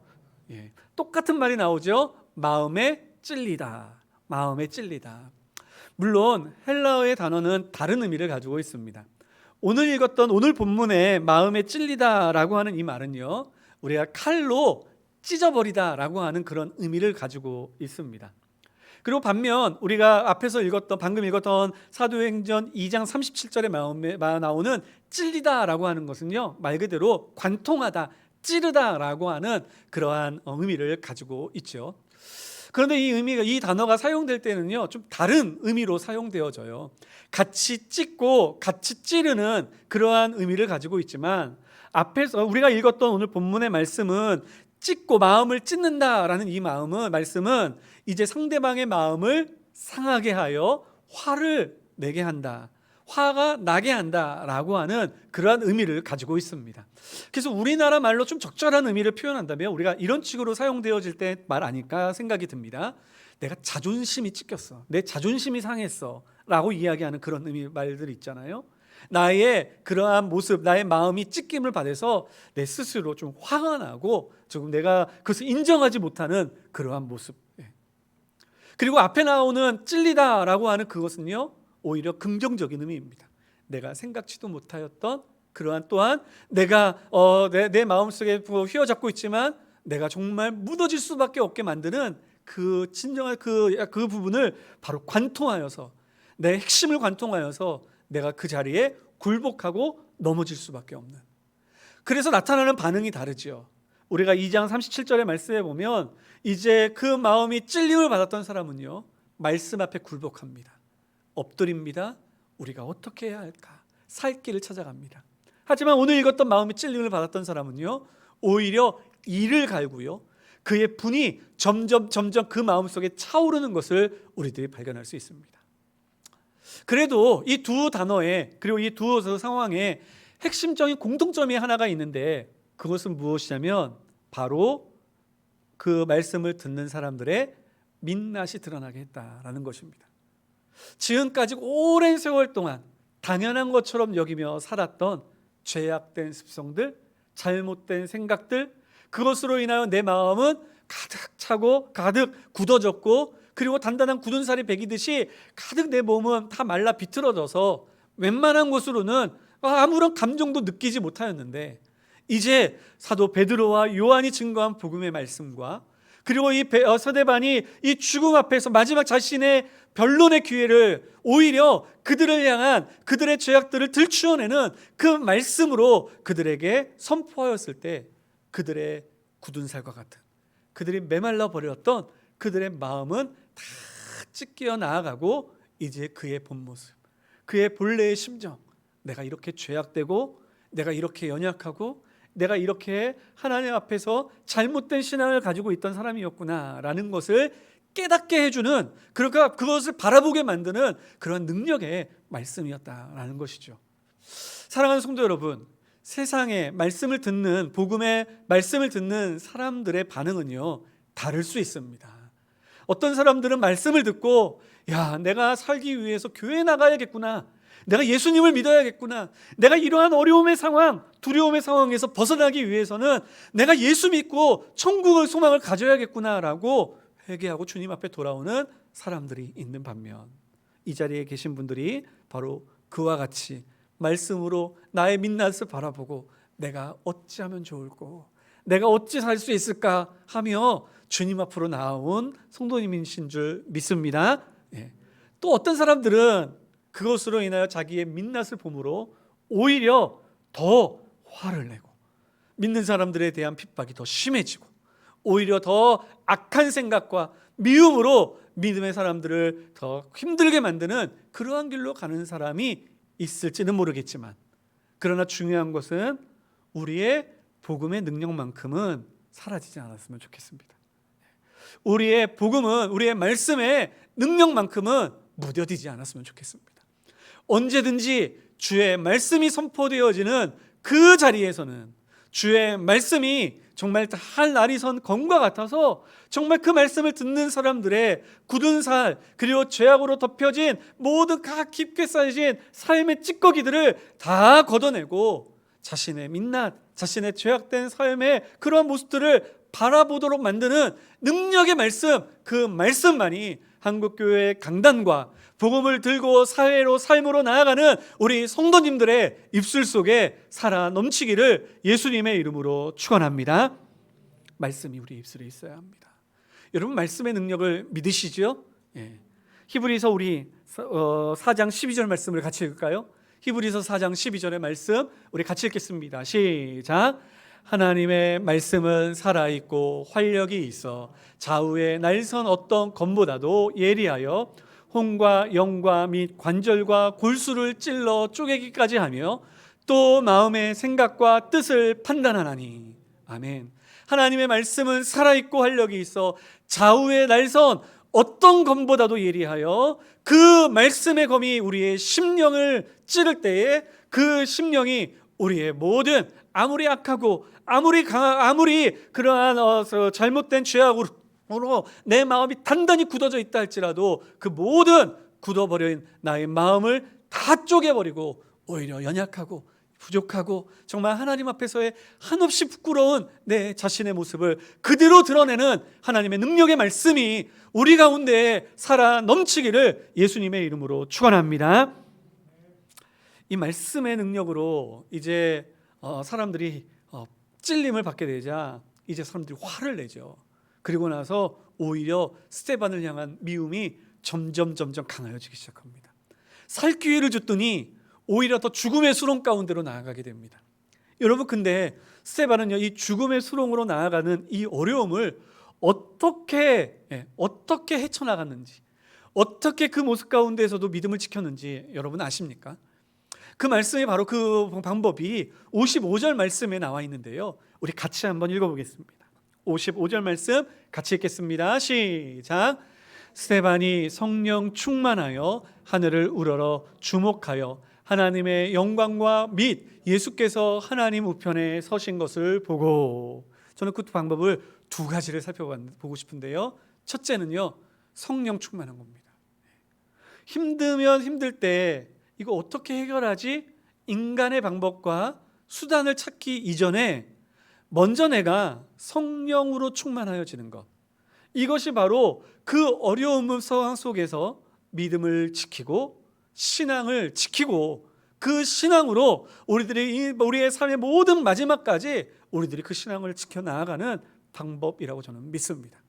똑같은 말이 나오죠. 마음에 찔리다. 마음에 찔리다. 물론 헬라어의 단어는 다른 의미를 가지고 있습니다. 오늘 읽었던 오늘 본문의 마음에 찔리다라고 하는 이 말은요, 우리가 칼로 찢어버리다라고 하는 그런 의미를 가지고 있습니다. 그리고 반면 우리가 앞에서 방금 읽었던 사도행전 2장 37절에 나오는 찔리다라고 하는 것은요, 말 그대로 관통하다, 찌르다라고 하는 그러한 의미를 가지고 있죠. 그런데 이 단어가 사용될 때는요, 좀 다른 의미로 사용되어져요. 같이 찢고 같이 찌르는 그러한 의미를 가지고 있지만, 앞에서 우리가 읽었던 오늘 본문의 말씀은 찢고 마음을 찢는다라는 이 말씀은 이제 상대방의 마음을 상하게 하여 화를 내게 한다, 화가 나게 한다라고 하는 그러한 의미를 가지고 있습니다. 그래서 우리나라 말로 좀 적절한 의미를 표현한다면 우리가 이런 식으로 사용되어질 때 말 아닐까 생각이 듭니다. 내가 자존심이 찢겼어, 내 자존심이 상했어 라고 이야기하는 그런 의미 말들 있잖아요. 나의 그러한 모습, 나의 마음이 찢김을 받아서 내 스스로 좀 화가 나고 조금 내가 그것을 인정하지 못하는 그러한 모습. 그리고 앞에 나오는 찔리다라고 하는 그것은요, 오히려 긍정적인 의미입니다. 내가 생각지도 못하였던 그러한, 또한 내가 내 마음속에 휘어잡고 있지만 내가 정말 무너질 수밖에 없게 만드는 그 진정한 그 부분을 바로 관통하여서, 내 핵심을 관통하여서 내가 그 자리에 굴복하고 넘어질 수밖에 없는, 그래서 나타나는 반응이 다르지요. 우리가 2장 37절의 말씀에 보면 이제 그 마음이 찔림을 받았던 사람은요, 말씀 앞에 굴복합니다. 엎드립니다. 우리가 어떻게 해야 할까? 살 길을 찾아갑니다. 하지만 오늘 읽었던 마음이 찔림을 받았던 사람은요, 오히려 이를 갈고요, 그의 분이 점점 그 마음속에 차오르는 것을 우리들이 발견할 수 있습니다. 그래도 이 두 단어에, 그리고 이 두 상황에 핵심적인 공통점이 하나가 있는데, 그것은 무엇이냐면 바로 그 말씀을 듣는 사람들의 민낯이 드러나게 했다라는 것입니다. 지금까지 오랜 세월 동안 당연한 것처럼 여기며 살았던 죄악된 습성들, 잘못된 생각들, 그것으로 인하여 내 마음은 가득 차고 가득 굳어졌고, 그리고 단단한 굳은 살이 배기듯이 가득 내 몸은 다 말라 비틀어져서 웬만한 곳으로는 아무런 감정도 느끼지 못하였는데, 이제 사도 베드로와 요한이 증거한 복음의 말씀과, 그리고 이 서대반이 이 죽음 앞에서 마지막 자신의 변론의 기회를 오히려 그들을 향한 그들의 죄악들을 들추어내는 그 말씀으로 그들에게 선포하였을 때, 그들의 굳은 살과 같은, 그들이 메말라 버렸던 그들의 마음은 다 찢겨 나아가고, 이제 그의 본 모습, 그의 본래의 심정, 내가 이렇게 죄악되고, 내가 이렇게 연약하고, 내가 이렇게 하나님 앞에서 잘못된 신앙을 가지고 있던 사람이었구나라는 것을 깨닫게 해주는, 그러니까 그것을 바라보게 만드는 그런 능력의 말씀이었다라는 것이죠. 사랑하는 성도 여러분, 세상에 말씀을 듣는, 복음의 말씀을 듣는 사람들의 반응은요, 다를 수 있습니다. 어떤 사람들은 말씀을 듣고, 야, 내가 살기 위해서 교회에 나가야겠구나, 내가 예수님을 믿어야겠구나, 내가 이러한 어려움의 상황, 두려움의 상황에서 벗어나기 위해서는 내가 예수 믿고 천국의 소망을 가져야겠구나라고 회개하고 주님 앞에 돌아오는 사람들이 있는 반면, 이 자리에 계신 분들이 바로 그와 같이 말씀으로 나의 민낯을 바라보고 내가 어찌하면 좋을꼬, 내가 어찌 살 수 있을까 하며 주님 앞으로 나온 성도님이신 줄 믿습니다. 또 어떤 사람들은 그것으로 인하여 자기의 민낯을 봄으로 오히려 더 화를 내고, 믿는 사람들에 대한 핍박이 더 심해지고, 오히려 더 악한 생각과 미움으로 믿음의 사람들을 더 힘들게 만드는 그러한 길로 가는 사람이 있을지는 모르겠지만, 그러나 중요한 것은 우리의 복음의 능력만큼은 사라지지 않았으면 좋겠습니다. 우리의 복음은, 우리의 말씀의 능력만큼은 무뎌지지 않았으면 좋겠습니다. 언제든지 주의 말씀이 선포되어지는 그 자리에서는 주의 말씀이 정말 할 날이 선 검과 같아서 정말 그 말씀을 듣는 사람들의 굳은 살, 그리고 죄악으로 덮여진 모든 깊게 쌓여진 삶의 찌꺼기들을 다 걷어내고 자신의 민낯, 자신의 죄악된 삶의 그러한 모습들을 바라보도록 만드는 능력의 말씀, 그 말씀만이 한국교회의 강단과 복음을 들고 사회로, 삶으로 나아가는 우리 성도님들의 입술 속에 살아 넘치기를 예수님의 이름으로 축원합니다. 말씀이 우리 입술에 있어야 합니다. 여러분, 말씀의 능력을 믿으시죠? 히브리서 우리 4장 12절 말씀을 같이 읽을까요? 히브리서 4장 12절의 말씀 우리 같이 읽겠습니다. 시작. 하나님의 말씀은 살아있고 활력이 있어 좌우의 날선 어떤 검보다도 예리하여 혼과 영과 및 관절과 골수를 찔러 쪼개기까지 하며 또 마음의 생각과 뜻을 판단하나니. 아멘. 하나님의 말씀은 살아있고 활력이 있어 좌우의 날선 어떤 검보다도 예리하여 그 말씀의 검이 우리의 심령을 찌를 때에 그 심령이 우리의 모든 아무리 악하고 아무리 그러한 잘못된 죄악으로 내 마음이 단단히 굳어져 있다 할지라도 그 모든 굳어버린 나의 마음을 다 쪼개버리고 오히려 연약하고 부족하고 정말 하나님 앞에서의 한없이 부끄러운 내 자신의 모습을 그대로 드러내는 하나님의 능력의 말씀이 우리 가운데 살아 넘치기를 예수님의 이름으로 축원합니다. 이 말씀의 능력으로 이제 사람들이 찔림을 받게 되자 이제 사람들이 화를 내죠. 그리고 나서 오히려 스데반을 향한 미움이 점점 강하여지기 시작합니다. 살 기회를 줬더니 오히려 더 죽음의 수렁 가운데로 나아가게 됩니다. 여러분, 근데 스데반은요, 이 죽음의 수렁으로 나아가는 이 어려움을 어떻게 헤쳐나갔는지, 어떻게 그 모습 가운데에서도 믿음을 지켰는지 여러분 아십니까? 그 말씀이 바로 그 방법이 55절 말씀에 나와 있는데요, 우리 같이 한번 읽어보겠습니다. 55절 말씀 같이 읽겠습니다. 시작. 스데반이 성령 충만하여 하늘을 우러러 주목하여 하나님의 영광과 및 예수께서 하나님 우편에 서신 것을 보고. 저는 그 방법을 두 가지를 살펴보고 싶은데요, 첫째는요, 성령 충만한 겁니다. 힘들면 힘들 때 이거 어떻게 해결하지? 인간의 방법과 수단을 찾기 이전에 먼저 내가 성령으로 충만하여지는 것, 이것이 바로 그 어려움 상황 속에서 믿음을 지키고 신앙을 지키고 그 신앙으로 우리의 삶의 모든 마지막까지 우리들이 그 신앙을 지켜나가는 방법이라고 저는 믿습니다.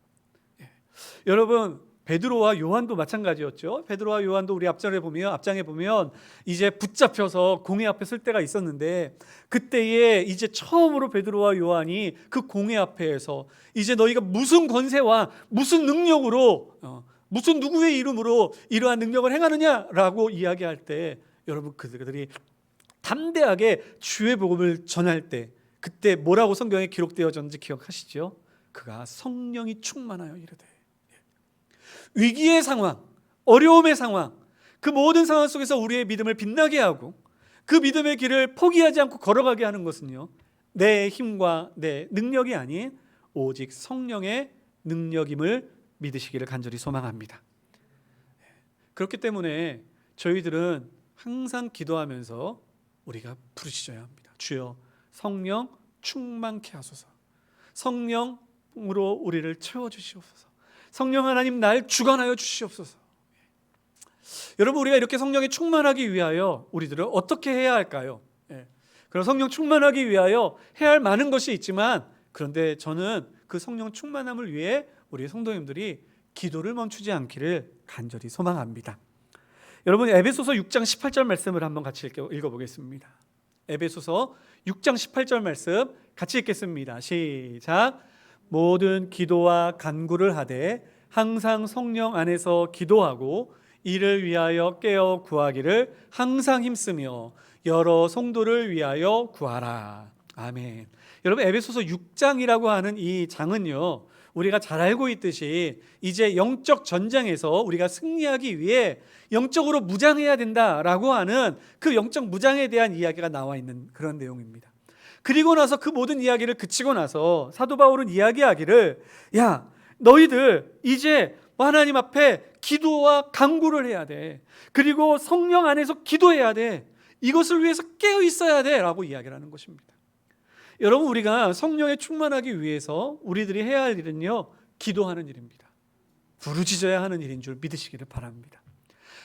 여러분, 베드로와 요한도 마찬가지였죠. 베드로와 요한도 우리 앞장에 보면 이제 붙잡혀서 공회 앞에 설 때가 있었는데, 그때에 이제 처음으로 베드로와 요한이 그 공회 앞에서 이제 너희가 무슨 권세와 무슨 능력으로 무슨 누구의 이름으로 이러한 능력을 행하느냐라고 이야기할 때, 여러분 그들이 담대하게 주의 복음을 전할 때 그때 뭐라고 성경에 기록되어졌는지 기억하시죠? 그가 성령이 충만하여 이르되. 위기의 상황, 어려움의 상황, 그 모든 상황 속에서 우리의 믿음을 빛나게 하고 그 믿음의 길을 포기하지 않고 걸어가게 하는 것은요, 내 힘과 내 능력이 아닌 오직 성령의 능력임을 믿으시기를 간절히 소망합니다. 그렇기 때문에 저희들은 항상 기도하면서 우리가 부르짖어야 합니다. 주여 성령 충만케 하소서. 성령으로 우리를 채워주시옵소서. 성령 하나님 날 주관하여 주시옵소서. 여러분, 우리가 이렇게 성령에 충만하기 위하여 우리들은 어떻게 해야 할까요? 그럼 성령 충만하기 위하여 해야 할 많은 것이 있지만, 그런데 저는 그 성령 충만함을 위해 우리 성도님들이 기도를 멈추지 않기를 간절히 소망합니다. 여러분, 에베소서 6장 18절 말씀을 한번 같이 읽어보겠습니다. 에베소서 6장 18절 말씀 같이 읽겠습니다. 시작. 모든 기도와 간구를 하되 항상 성령 안에서 기도하고 이를 위하여 깨어 구하기를 항상 힘쓰며 여러 성도를 위하여 구하라. 아멘. 여러분, 에베소서 6장이라고 하는 이 장은요, 우리가 잘 알고 있듯이 이제 영적 전쟁에서 우리가 승리하기 위해 영적으로 무장해야 된다라고 하는 그 영적 무장에 대한 이야기가 나와 있는 그런 내용입니다. 그리고 나서 그 모든 이야기를 그치고 나서 사도 바울은 이야기하기를, 야, 너희들 이제 하나님 앞에 기도와 간구를 해야 돼. 그리고 성령 안에서 기도해야 돼. 이것을 위해서 깨어 있어야 돼 라고 이야기를 하는 것입니다. 여러분, 우리가 성령에 충만하기 위해서 우리들이 해야 할 일은요, 기도하는 일입니다. 부르짖어야 하는 일인 줄 믿으시기를 바랍니다.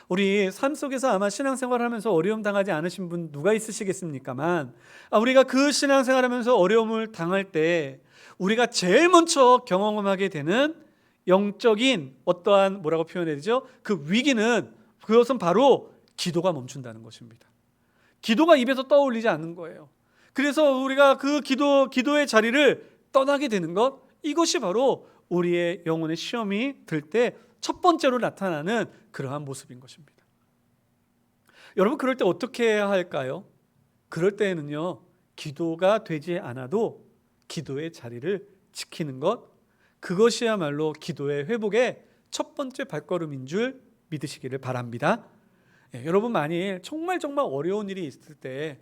우리 삶 속에서 아마 신앙생활을 하면서 어려움 당하지 않으신 분 누가 있으시겠습니까만, 우리가 그 신앙생활을 하면서 어려움을 당할 때 우리가 제일 먼저 경험하게 되는 영적인 어떠한 뭐라고 표현해야 되죠? 그 위기는 그것은 바로 기도가 멈춘다는 것입니다. 기도가 입에서 떠올리지 않는 거예요. 그래서 우리가 그 기도의 자리를 떠나게 되는 것, 이것이 바로 우리의 영혼의 시험이 들 때 첫 번째로 나타나는 그러한 모습인 것입니다. 여러분, 그럴 때 어떻게 해야 할까요? 그럴 때에는요, 기도가 되지 않아도 기도의 자리를 지키는 것, 그것이야말로 기도의 회복의 첫 번째 발걸음인 줄 믿으시기를 바랍니다. 여러분, 만일 정말 어려운 일이 있을 때,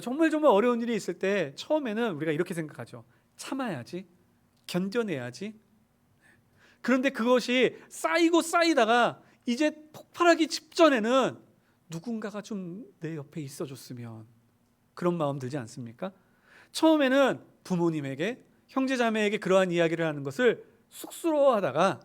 정말 어려운 일이 있을 때 처음에는 우리가 이렇게 생각하죠. 참아야지, 견뎌내야지. 그런데 그것이 쌓이고 쌓이다가 이제 폭발하기 직전에는 누군가가 좀 내 옆에 있어줬으면, 그런 마음 들지 않습니까? 처음에는 부모님에게, 형제자매에게 그러한 이야기를 하는 것을 쑥스러워하다가,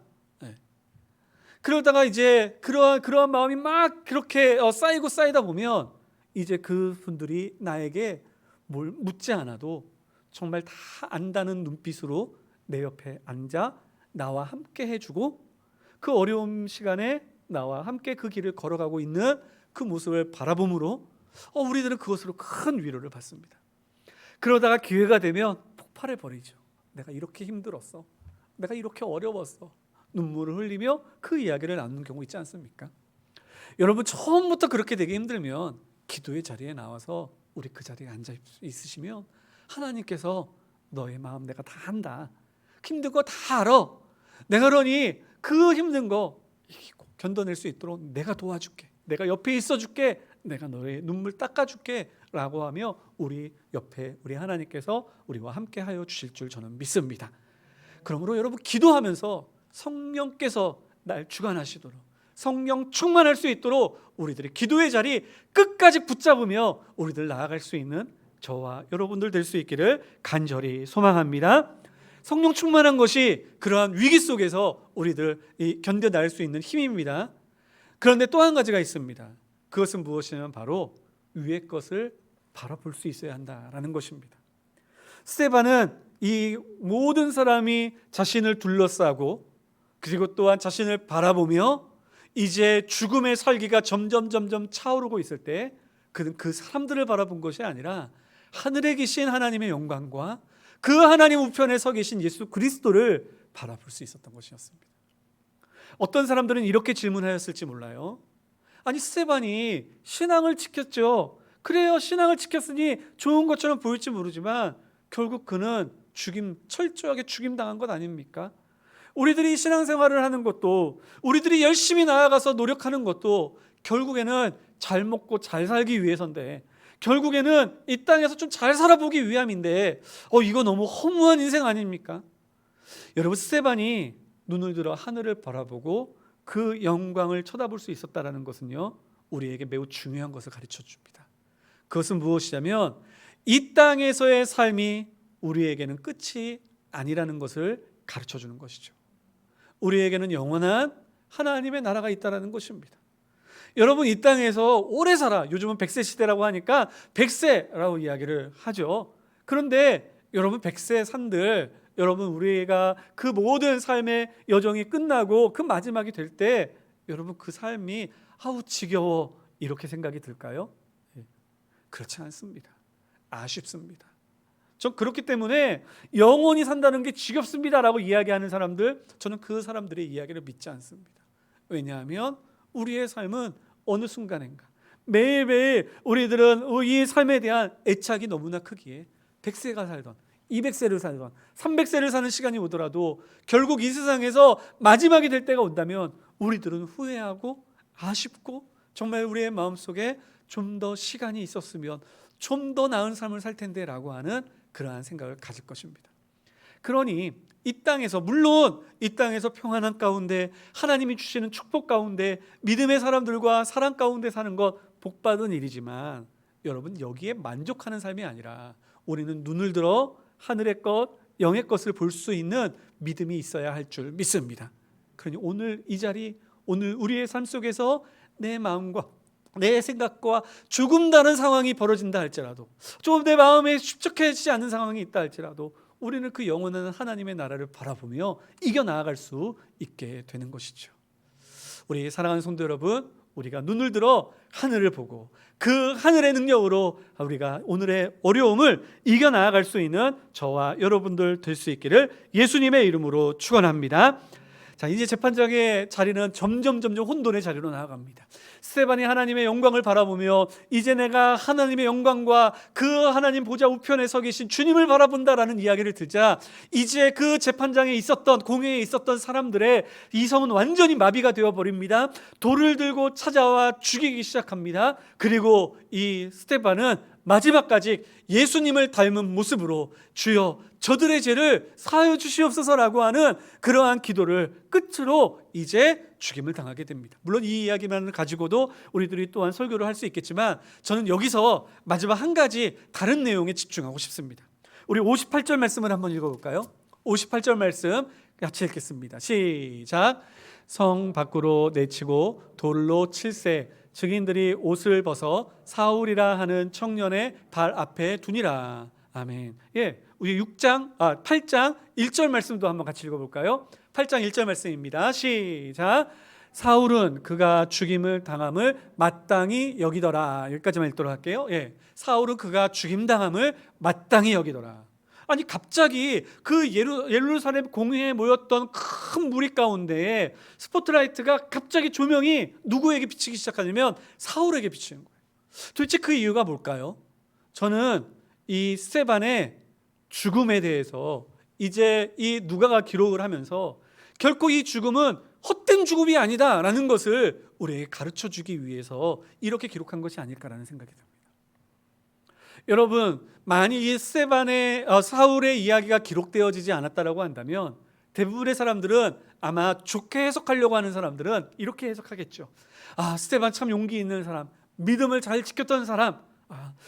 그러다가 이제 그러한 마음이 막 그렇게 쌓이고 쌓이다 보면 이제 그분들이 나에게 뭘 묻지 않아도 정말 다 안다는 눈빛으로 내 옆에 앉아 나와 함께 해주고, 그 어려움 시간에 나와 함께 그 길을 걸어가고 있는 그 모습을 바라봄으로 우리들은 그것으로 큰 위로를 받습니다. 그러다가 기회가 되면 폭발해 버리죠. 내가 이렇게 힘들었어, 내가 이렇게 어려웠어, 눈물을 흘리며 그 이야기를 나누는 경우 있지 않습니까? 여러분, 처음부터 그렇게 되기 힘들면 기도의 자리에 나와서 우리 그 자리에 앉아 있으시면 하나님께서 너의 마음 내가 다 안다, 힘든 거 다 알아, 내가 그러니 그 힘든 거 이기고 견뎌낼 수 있도록 내가 도와줄게, 내가 옆에 있어줄게, 내가 너의 눈물 닦아줄게 라고 하며 우리 옆에 우리 하나님께서 우리와 함께 하여 주실 줄 저는 믿습니다. 그러므로 여러분, 기도하면서 성령께서 날 주관하시도록, 성령 충만할 수 있도록 우리들의 기도의 자리 끝까지 붙잡으며 우리들 나아갈 수 있는 저와 여러분들 될 수 있기를 간절히 소망합니다. 성령 충만한 것이 그러한 위기 속에서 우리들 견뎌낼 수 있는 힘입니다. 그런데 또 한 가지가 있습니다. 그것은 무엇이냐면 바로 위의 것을 바라볼 수 있어야 한다라는 것입니다. 스데반은 이 모든 사람이 자신을 둘러싸고 그리고 또한 자신을 바라보며 이제 죽음의 살기가 점점 차오르고 있을 때 그는 그 사람들을 바라본 것이 아니라 하늘에 계신 하나님의 영광과 그 하나님 우편에 서 계신 예수 그리스도를 바라볼 수 있었던 것이었습니다. 어떤 사람들은 이렇게 질문하였을지 몰라요. 아니, 스데반이 신앙을 지켰죠. 그래요, 신앙을 지켰으니 좋은 것처럼 보일지 모르지만 결국 그는 철저하게 죽임당한 것 아닙니까? 우리들이 신앙생활을 하는 것도, 우리들이 열심히 나아가서 노력하는 것도 결국에는 잘 먹고 잘 살기 위해서인데, 결국에는 이 땅에서 좀 잘 살아보기 위함인데 이거 너무 허무한 인생 아닙니까? 여러분, 스데반이 눈을 들어 하늘을 바라보고 그 영광을 쳐다볼 수 있었다는 것은요, 우리에게 매우 중요한 것을 가르쳐 줍니다. 그것은 무엇이냐면 이 땅에서의 삶이 우리에게는 끝이 아니라는 것을 가르쳐 주는 것이죠. 우리에게는 영원한 하나님의 나라가 있다는 것입니다. 여러분, 이 땅에서 오래 살아, 요즘은 100세 시대라고 하니까 100세라고 이야기를 하죠. 그런데 여러분, 100세 산들, 여러분, 우리가 그 모든 삶의 여정이 끝나고 그 마지막이 될 때 여러분, 그 삶이 아우 지겨워 이렇게 생각이 들까요? 그렇지 않습니다. 아쉽습니다. 전 그렇기 때문에 영원히 산다는 게 지겹습니다라고 이야기하는 사람들, 저는 그 사람들의 이야기를 믿지 않습니다. 왜냐하면 우리의 삶은 어느 순간인가 매일매일 우리들은 이 삶에 대한 애착이 너무나 크기에 100세가 살던 200세를 살던 300세를 사는 시간이 오더라도 결국 이 세상에서 마지막이 될 때가 온다면 우리들은 후회하고 아쉽고 정말 우리의 마음속에 좀 더 시간이 있었으면 좀 더 나은 삶을 살 텐데 라고 하는 그러한 생각을 가질 것입니다. 그러니 이 땅에서, 물론 이 땅에서 평안한 가운데 하나님이 주시는 축복 가운데 믿음의 사람들과 사랑 가운데 사는 것 복받은 일이지만 여러분, 여기에 만족하는 삶이 아니라 우리는 눈을 들어 하늘의 것, 영의 것을 볼 수 있는 믿음이 있어야 할 줄 믿습니다. 그러니 오늘 이 자리, 오늘 우리의 삶 속에서 내 마음과 내 생각과 조금 다른 상황이 벌어진다 할지라도, 좀 내 마음에 축적해지지 않는 상황이 있다 할지라도 우리는 그 영원한 하나님의 나라를 바라보며 이겨나갈 수 있게 되는 것이죠. 우리 사랑하는 성도 여러분, 우리가 눈을 들어 하늘을 보고 그 하늘의 능력으로 우리가 오늘의 어려움을 이겨나갈 수 있는 저와 여러분들 될 수 있기를 예수님의 이름으로 축원합니다. 자, 이제 재판장의 자리는 점점 혼돈의 자리로 나아갑니다. 스데반이 하나님의 영광을 바라보며 이제 내가 하나님의 영광과 그 하나님 보좌 우편에 서 계신 주님을 바라본다라는 이야기를 듣자 이제 그 재판장에 있었던 공회에 있었던 사람들의 이성은 완전히 마비가 되어버립니다. 돌을 들고 찾아와 죽이기 시작합니다. 그리고 이 스데반은 마지막까지 예수님을 닮은 모습으로 주여 저들의 죄를 사하여 주시옵소서라고 하는 그러한 기도를 끝으로 이제 죽임을 당하게 됩니다. 물론 이 이야기만 가지고도 우리들이 또한 설교를 할 수 있겠지만 저는 여기서 마지막 한 가지 다른 내용에 집중하고 싶습니다. 우리 58절 말씀을 한번 읽어볼까요? 58절 말씀 같이 읽겠습니다. 시작. 성 밖으로 내치고 돌로 칠세 증인들이 옷을 벗어 사울이라 하는 청년의 발 앞에 두니라. 아멘. 예, 우리 8장 1절 말씀도 한번 같이 읽어볼까요? 8장 1절 말씀입니다. 시작. 사울은 그가 죽임을 당함을 마땅히 여기더라. 여기까지만 읽도록 할게요. 예, 사울은 그가 죽임 당함을 마땅히 여기더라. 아니 갑자기 그 예루살렘 공회에 모였던 큰 무리 가운데에 스포트라이트가 갑자기 조명이 누구에게 비치기 시작하냐면 사울에게 비치는 거예요. 도대체 그 이유가 뭘까요? 저는 이 스데반의 죽음에 대해서 이제 이 누가가 기록을 하면서 결코 이 죽음은 헛된 죽음이 아니다라는 것을 우리에게 가르쳐주기 위해서 이렇게 기록한 것이 아닐까라는 생각이 듭니다. 여러분, 만약 이 스데반의 사울의 이야기가 기록되어지지 않았다라고 한다면 대부분의 사람들은 아마 좋게 해석하려고 하는 사람들은 이렇게 해석하겠죠. 아, 스데반 참 용기 있는 사람, 믿음을 잘 지켰던 사람,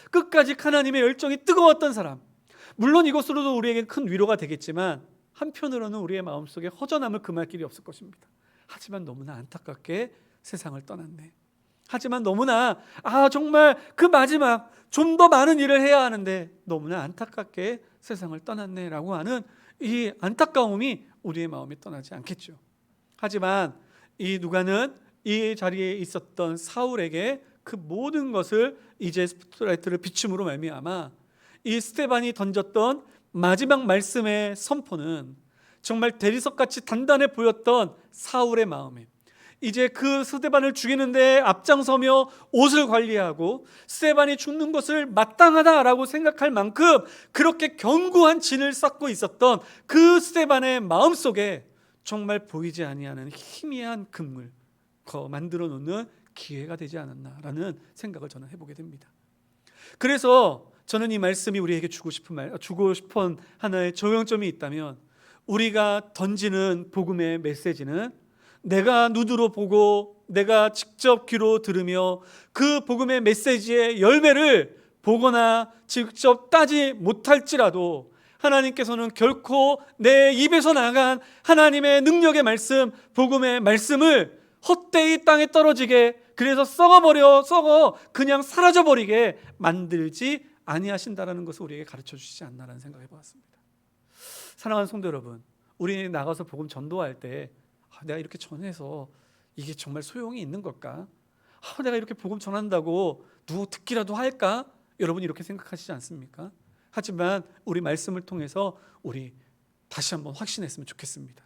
끝까지 하나님의 열정이 뜨거웠던 사람. 물론 이것으로도 우리에게 큰 위로가 되겠지만 한편으로는 우리의 마음속에 허전함을 금할 길이 없을 것입니다. 하지만 너무나 안타깝게 세상을 떠났네. 하지만 너무나 정말 그 마지막 좀 더 많은 일을 해야 하는데 너무나 안타깝게 세상을 떠났네 라고 하는 이 안타까움이 우리의 마음에 떠나지 않겠죠. 하지만 이 누가는 이 자리에 있었던 사울에게 그 모든 것을 이제 스포트라이트를 비춤으로 말미암아 이 스데반이 던졌던 마지막 말씀의 선포는 정말 대리석같이 단단해 보였던 사울의 마음에 이제 그 스데반을 죽이는데 앞장서며 옷을 관리하고 스데반이 죽는 것을 마땅하다라고 생각할 만큼 그렇게 견고한 진을 쌓고 있었던 그 스데반의 마음속에 정말 보이지 아니하는 희미한 금을 만들어 놓는 기회가 되지 않았나라는 생각을 저는 해보게 됩니다. 그래서 저는 이 말씀이 우리에게 주고 싶은 하나의 조명점이 있다면 우리가 던지는 복음의 메시지는 내가 눈으로 보고 내가 직접 귀로 들으며 그 복음의 메시지의 열매를 보거나 직접 따지 못할지라도 하나님께서는 결코 내 입에서 나간 하나님의 능력의 말씀, 복음의 말씀을 헛되이 땅에 떨어지게 그래서 썩어 그냥 사라져버리게 만들지 아니하신다라는 것을 우리에게 가르쳐 주시지 않나라는 생각을 해보았습니다. 사랑하는 성도 여러분, 우리 나가서 복음 전도할 때 내가 이렇게 전해서 이게 정말 소용이 있는 걸까? 내가 이렇게 복음 전한다고 누구 듣기라도 할까? 여러분 이렇게 생각하시지 않습니까? 하지만 우리 말씀을 통해서 우리 다시 한번 확신했으면 좋겠습니다.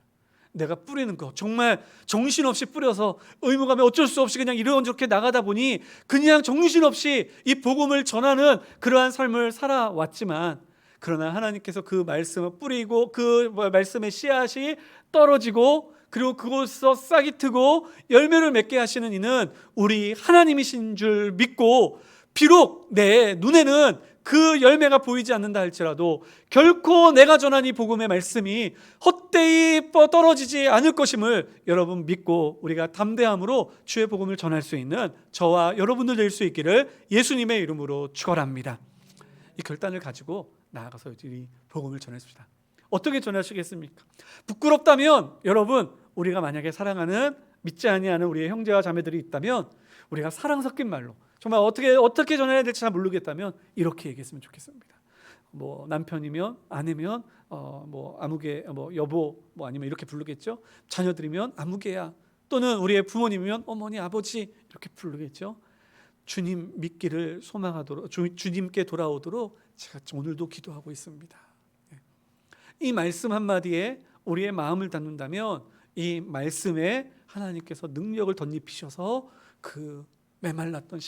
내가 뿌리는 거 정말 정신없이 뿌려서 의무감에 어쩔 수 없이 그냥 이런저렇게 나가다 보니 그냥 정신없이 이 복음을 전하는 그러한 삶을 살아왔지만 그러나 하나님께서 그 말씀을 뿌리고 그 말씀의 씨앗이 떨어지고 그리고 그곳에서 싹이 트고 열매를 맺게 하시는 이는 우리 하나님이신 줄 믿고 비록 내 눈에는 그 열매가 보이지 않는다 할지라도 결코 내가 전한 이 복음의 말씀이 헛되이 떨어지지 않을 것임을 여러분 믿고 우리가 담대함으로 주의 복음을 전할 수 있는 저와 여러분들 될 수 있기를 예수님의 이름으로 축원합니다. 이 결단을 가지고 나아가서 이 복음을 전했습니다. 어떻게 전하시겠습니까? 부끄럽다면 여러분 우리가 만약에 사랑하는 믿지 아니하는 우리의 형제와 자매들이 있다면 우리가 사랑 섞인 말로 정말 어떻게 전해야 될지 잘 모르겠다면 이렇게 얘기했으면 좋겠습니다. 뭐 남편이면 아내면 뭐 아무개, 뭐 여보, 뭐 아니면 이렇게 부르겠죠. 자녀들이면 아무개야, 또는 우리의 부모님이면 어머니, 아버지 이렇게 부르겠죠. 주님 믿기를 소망하도록, 주님께 돌아오도록 제가 오늘도 기도하고 있습니다. 이 말씀 한마디에 우리의 마음을 담는다면 이 말씀에 하나님께서 능력을 덧입히셔서 그 메말랐던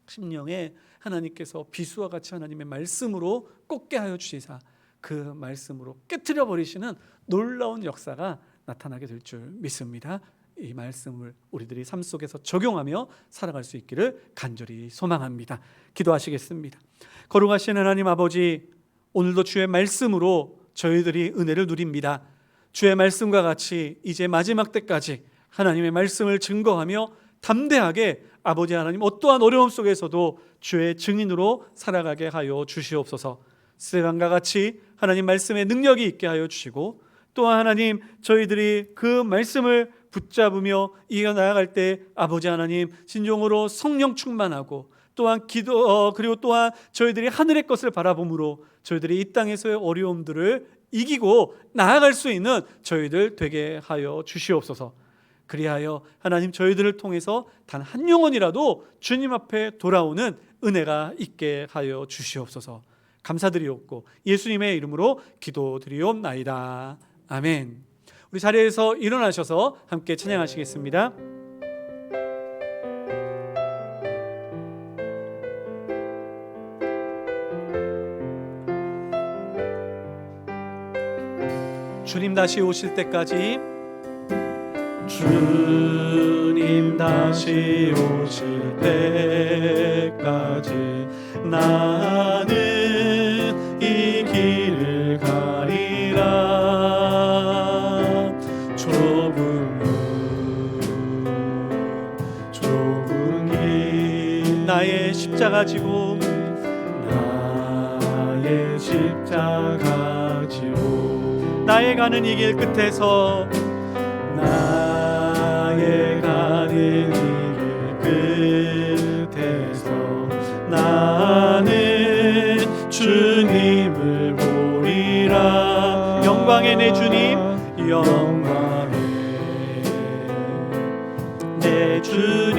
심령에 하나님께서 비수와 같이 하나님의 말씀으로 꽂게 하여 주시사 그 말씀으로 깨트려 버리시는 놀라운 역사가 나타나게 될 줄 믿습니다. 이 말씀을 우리들이 삶 속에서 적용하며 살아갈 수 있기를 간절히 소망합니다. 기도하시겠습니다. 거룩하신 하나님 아버지, 오늘도 주의 말씀으로 저희들이 은혜를 누립니다. 주의 말씀과 같이 이제 마지막 때까지 하나님의 말씀을 증거하며 담대하게 아버지 하나님 어떠한 어려움 속에서도 주의 증인으로 살아가게 하여 주시옵소서. 스데반과 같이 하나님 말씀의 능력이 있게 하여 주시고, 또한 하나님 저희들이 그 말씀을 붙잡으며 이어나갈 때 아버지 하나님 진정으로 성령 충만하고, 또한 그리고 또한 저희들이 하늘의 것을 바라봄으로 저희들이 이 땅에서의 어려움들을 이기고 나아갈 수 있는 저희들 되게 하여 주시옵소서. 그리하여 하나님 저희들을 통해서 단 한 영혼이라도 주님 앞에 돌아오는 은혜가 있게 하여 주시옵소서. 감사드리옵고 예수님의 이름으로 기도드리옵나이다. 아멘. 우리 자리에서 일어나셔서 함께 찬양하시겠습니다. 주님 다시 오실 때까지, 주님 다시 오실 때까지 나는 이 길을 가리라. 좁은 길 나의 십자가 지고, 나의 십자가 지고, 나의 가는 이 길 끝에서, 나의 가는 이 길 끝에서 나는 주님을 보리라. 영광의 내 주님, 영광의 내 주님,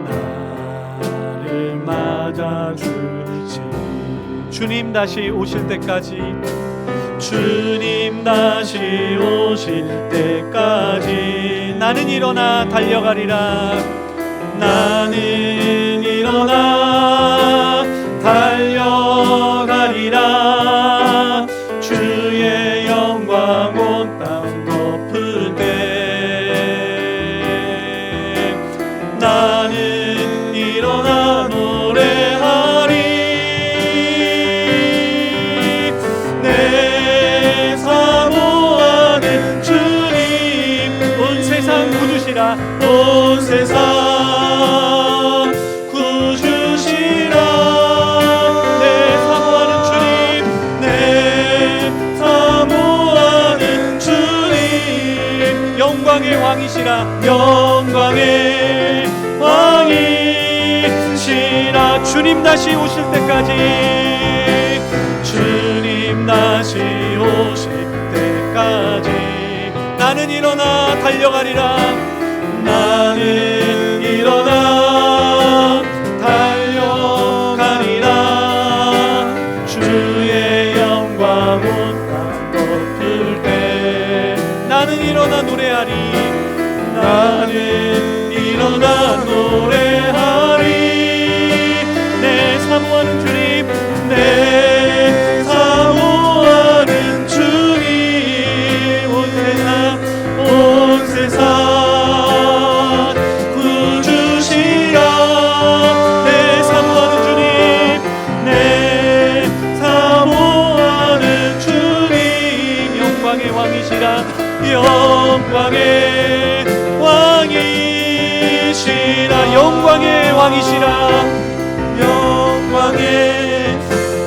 나를 맞아주시. 주님 다시 오실 때까지, 주님 다시 오실 때까지 나는 일어나 달려가리라. 나는 일어나 달려가리라. 주의 영광 온 땅 덮을 때 나는 일어나 노래하리. 내 사모하는 주님, 온 세상 구주시라. 온 세상 영광의 왕이시라. 영광의 왕이시라. 주님 다시 오실 때까지, 주님 다시 오실 때까지 나는 일어나 달려가리라. 나는 일어나 달려가리라. 주의 영광 온 땅 덮을 때 나는 일어나 노래하리. 나는 일어나 노래하리. 내 사모하는 주님, 내 사모하는 주님, 온 세상 구주시라. 내 사모하는 주님, 내 사모하는 주님, 영광의 왕이시라. 영광의 왕이시라. 영광의 왕이시라. 영광의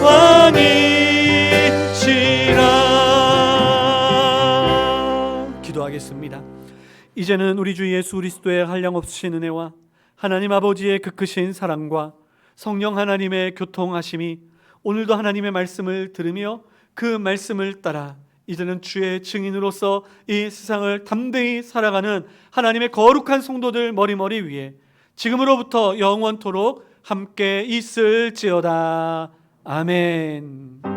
왕이시라. 기도하겠습니다. 이제는 우리 주 예수 그리스도의 한량없으신 은혜와 하나님 아버지의 그 크신 사랑과 성령 하나님의 교통하심이 오늘도 하나님의 말씀을 들으며 그 말씀을 따라 이제는 주의 증인으로서 이 세상을 담대히 살아가는 하나님의 거룩한 성도들 머리머리 위에 지금으로부터 영원토록 함께 있을지어다. 아멘.